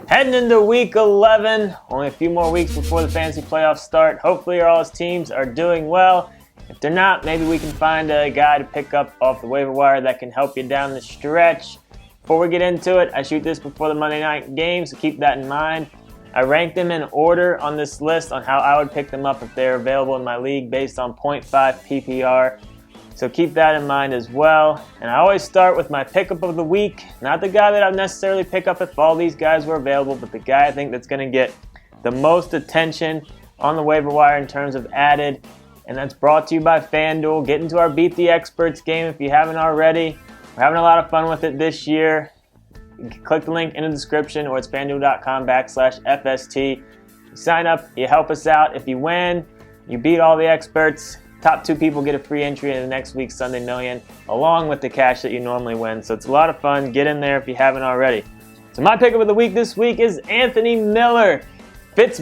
Heading into week 11, only a few more weeks before the fantasy playoffs start. Hopefully all his teams are doing well. If they're not, maybe we can find a guy to pick up off the waiver wire that can help you down the stretch. Before we get into it, I shoot this before the Monday night game, so keep that in mind. I ranked them in order on this list on how I would pick them up if they're available in my league based on 0.5 PPR. So keep that in mind as well. And I always start with my pickup of the week. Not the guy that I'd necessarily pick up if all these guys were available, but the guy I think that's going to get the most attention on the waiver wire in terms of added. And that's brought to you by FanDuel. Get into our Beat the Experts game if you haven't already. We're having a lot of fun with it this year. You can click the link in the description, or it's fanduel.com/FST. You sign up, you help us out. If you win, you beat all the experts. Top 2 people get a free entry into next week's Sunday Million, along with the cash that you normally win. So it's a lot of fun. Get in there if you haven't already. So my pickup of the week this week is Anthony Miller. Mitch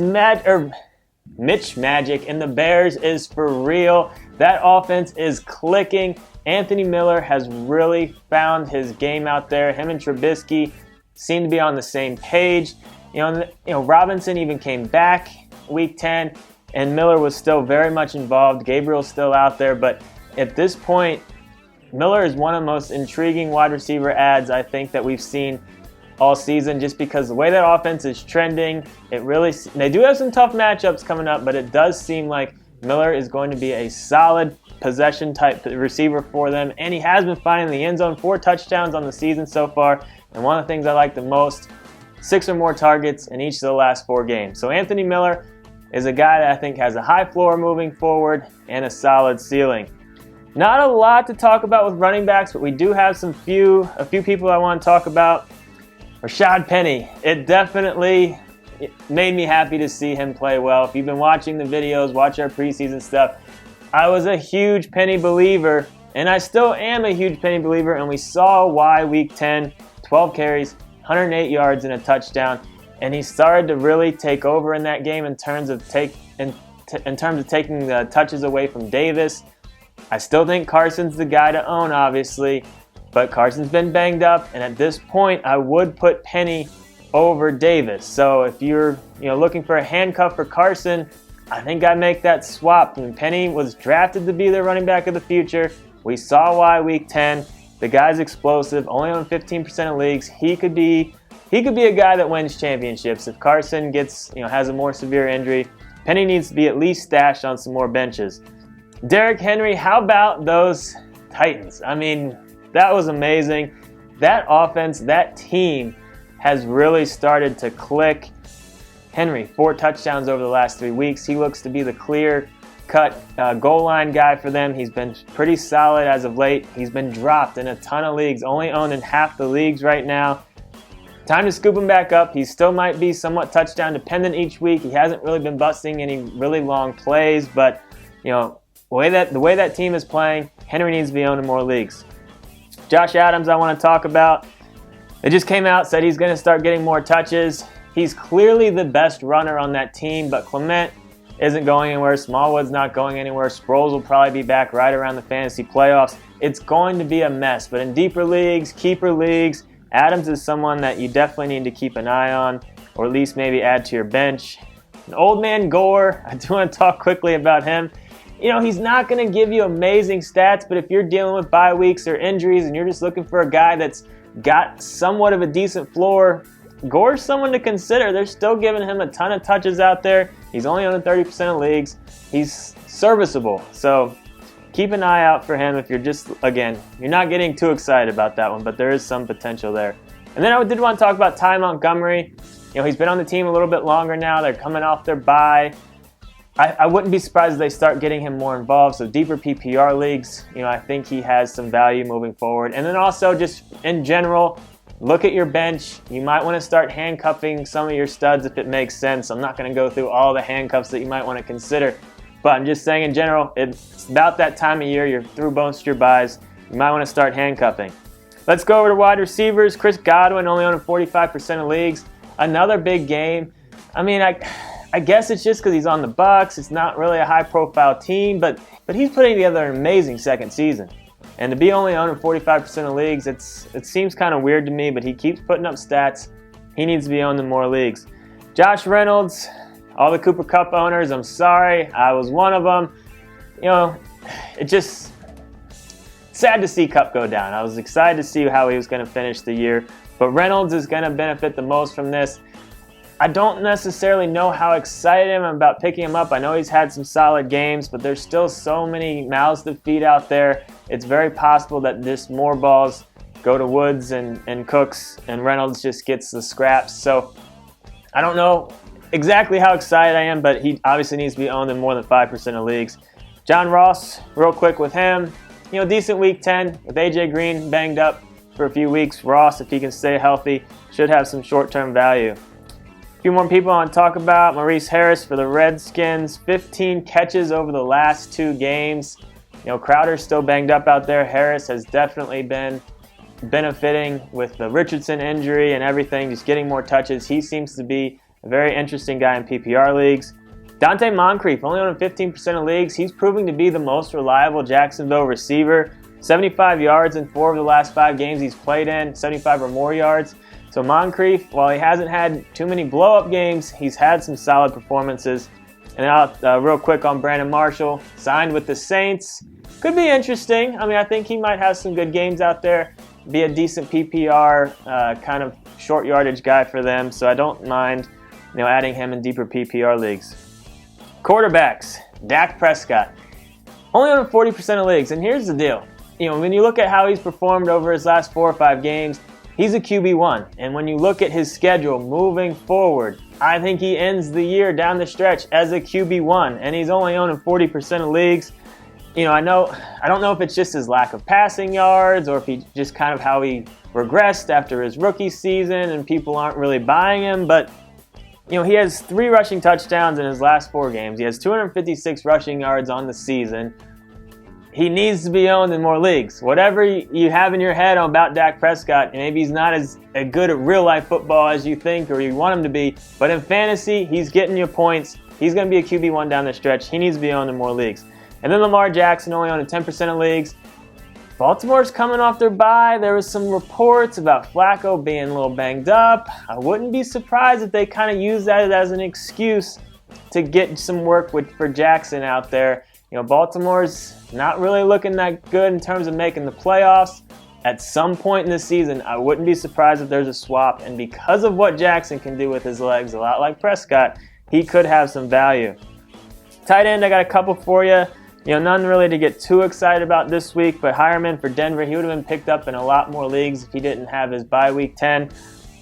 Magic, and the Bears is for real. That offense is clicking. Anthony Miller has really found his game out there. Him and Trubisky seem to be on the same page. Robinson even came back week 10, and Miller was still very much involved. Gabriel's still out there, but at this point, Miller is one of the most intriguing wide receiver adds I think that we've seen all season, just because the way that offense is trending, they do have some tough matchups coming up, but it does seem like Miller is going to be a solid possession type receiver for them, and he has been finding the end zone. 4 touchdowns on the season so far, and one of the things I like the most, 6 or more targets in each of the last 4 games. So Anthony Miller is a guy that I think has a high floor moving forward and a solid ceiling. Not a lot to talk about with running backs, but we do have a few people I want to talk about. Rashad Penny, it definitely made me happy to see him play well. If you've been watching the videos, watch our preseason stuff, I was a huge Penny believer, and I still am a huge Penny believer, and we saw why week 10, 12 carries, 108 yards and a touchdown, and he started to really take over in that game in terms of taking the touches away from Davis. I still think Carson's the guy to own, obviously, but Carson's been banged up, and at this point, I would put Penny over Davis. So if you're looking for a handcuff for Carson, I think I'd make that swap. Penny was drafted to be the running back of the future. We saw why week 10. The guy's explosive, only on 15% of leagues. He could be a guy that wins championships. If Carson has a more severe injury, Penny needs to be at least stashed on some more benches. Derrick Henry, how about those Titans? I mean, that was amazing. That offense, that team has really started to click. Henry, 4 touchdowns over the last 3 weeks. He looks to be the clear-cut goal line guy for them. He's been pretty solid as of late. He's been dropped in a ton of leagues, only owned in half the leagues right now. Time to scoop him back up. He still might be somewhat touchdown dependent each week. He hasn't really been busting any really long plays, but the way that team is playing, Henry needs to be owned in more leagues. Josh Adams, I want to talk about. It just came out, said he's going to start getting more touches. He's clearly the best runner on that team, but Clement isn't going anywhere. Smallwood's not going anywhere. Sproles will probably be back right around the fantasy playoffs. It's going to be a mess, but in deeper leagues, keeper leagues, Adams is someone that you definitely need to keep an eye on, or at least maybe add to your bench. And old man Gore, I do want to talk quickly about him. He's not going to give you amazing stats, but if you're dealing with bye weeks or injuries and you're just looking for a guy that's got somewhat of a decent floor, Gore's someone to consider. They're still giving him a ton of touches out there. He's only on 30% of leagues. He's serviceable. So keep an eye out for him if you're you're not getting too excited about that one, but there is some potential there. And then I did want to talk about Ty Montgomery. He's been on the team a little bit longer now. They're coming off their bye. I wouldn't be surprised if they start getting him more involved. So deeper PPR leagues, I think he has some value moving forward. And then also just in general, look at your bench. You might want to start handcuffing some of your studs if it makes sense. I'm not going to go through all the handcuffs that you might want to consider. But I'm just saying in general, it's about that time of year. You're through most of your buys. You might want to start handcuffing. Let's go over to wide receivers. Chris Godwin only owning 45% of leagues. Another big game. I mean, I guess it's just because he's on the Bucs. It's not really a high-profile team, but he's putting together an amazing second season. And to be only owning 45% of leagues, it seems kind of weird to me, but he keeps putting up stats. He needs to be owned in more leagues. Josh Reynolds, all the Cooper Kupp owners, I'm sorry. I was one of them. You know, it just sad to see Kupp go down. I was excited to see how he was going to finish the year, but Reynolds is going to benefit the most from this. I don't necessarily know how excited I am about picking him up. I know he's had some solid games, but there's still so many mouths to feed out there. It's very possible that this more balls go to Woods and Cooks, and Reynolds just gets the scraps. So I don't know exactly how excited I am, but he obviously needs to be owned in more than 5% of leagues. John Ross, real quick with him. You know, decent week 10 with A.J. Green banged up for a few weeks. Ross, if he can stay healthy, should have some short-term value. A few more people I want to talk about. Maurice Harris for the Redskins, 15 catches over the last 2 games. You know, Crowder's still banged up out there. Harris has definitely been benefiting with the Richardson injury and everything, just getting more touches. He seems to be a very interesting guy in PPR leagues. Dante Moncrief, only on 15% of leagues. He's proving to be the most reliable Jacksonville receiver. 75 yards in 4 of the last 5 games he's played in, 75 or more yards. So Moncrief, while he hasn't had too many blow-up games, he's had some solid performances. And real quick on Brandon Marshall, signed with the Saints. Could be interesting. I mean, I think he might have some good games out there. Be a decent PPR kind of short yardage guy for them. So I don't mind, adding him in deeper PPR leagues. Quarterbacks, Dak Prescott, only on 40% of leagues. And here's the deal. When you look at how he's performed over his last 4 or 5 games, he's a QB1. And when you look at his schedule moving forward, I think he ends the year down the stretch as a QB1. And he's only owned in 40% of leagues. I don't know if it's just his lack of passing yards or if he just kind of how he regressed after his rookie season and people aren't really buying him. But, he has 3 rushing touchdowns in his last 4 games. He has 256 rushing yards on the season. He needs to be owned in more leagues. Whatever you have in your head about Dak Prescott, maybe he's not as good at real-life football as you think or you want him to be, but in fantasy, he's getting you points. He's going to be a QB1 down the stretch. He needs to be owned in more leagues. And then Lamar Jackson, only owned in 10% of leagues. Baltimore's coming off their bye. There was some reports about Flacco being a little banged up. I wouldn't be surprised if they kind of use that as an excuse to get some work for Jackson out there. Baltimore's not really looking that good in terms of making the playoffs. At some point in the season, I wouldn't be surprised if there's a swap. And because of what Jackson can do with his legs, a lot like Prescott, he could have some value. Tight end, I got a couple for you. None really to get too excited about this week, but Hireman for Denver, he would have been picked up in a lot more leagues if he didn't have his bye week 10,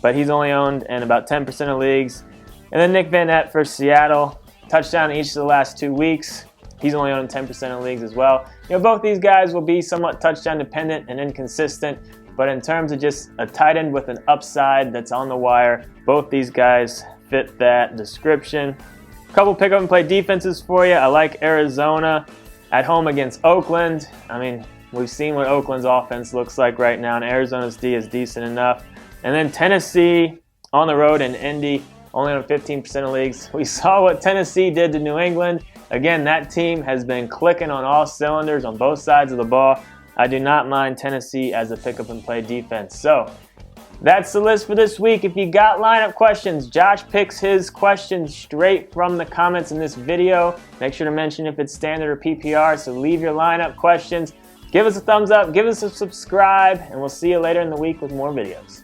but he's only owned in about 10% of leagues. And then Nick Van Nett for Seattle, touchdown in each of the last 2 weeks. He's only owned in 10% of leagues as well. Both these guys will be somewhat touchdown dependent and inconsistent, but in terms of just a tight end with an upside that's on the wire, both these guys fit that description. A couple pick up and play defenses for you. I like Arizona at home against Oakland. I mean, we've seen what Oakland's offense looks like right now, and Arizona's D is decent enough. And then Tennessee on the road in Indy, only on 15% of leagues. We saw what Tennessee did to New England. Again, that team has been clicking on all cylinders on both sides of the ball. I do not mind Tennessee as a pick up and play defense. So that's the list for this week. If you got lineup questions, Josh picks his questions straight from the comments in this video. Make sure to mention if it's standard or PPR, so leave your lineup questions. Give us a thumbs up, give us a subscribe, and we'll see you later in the week with more videos.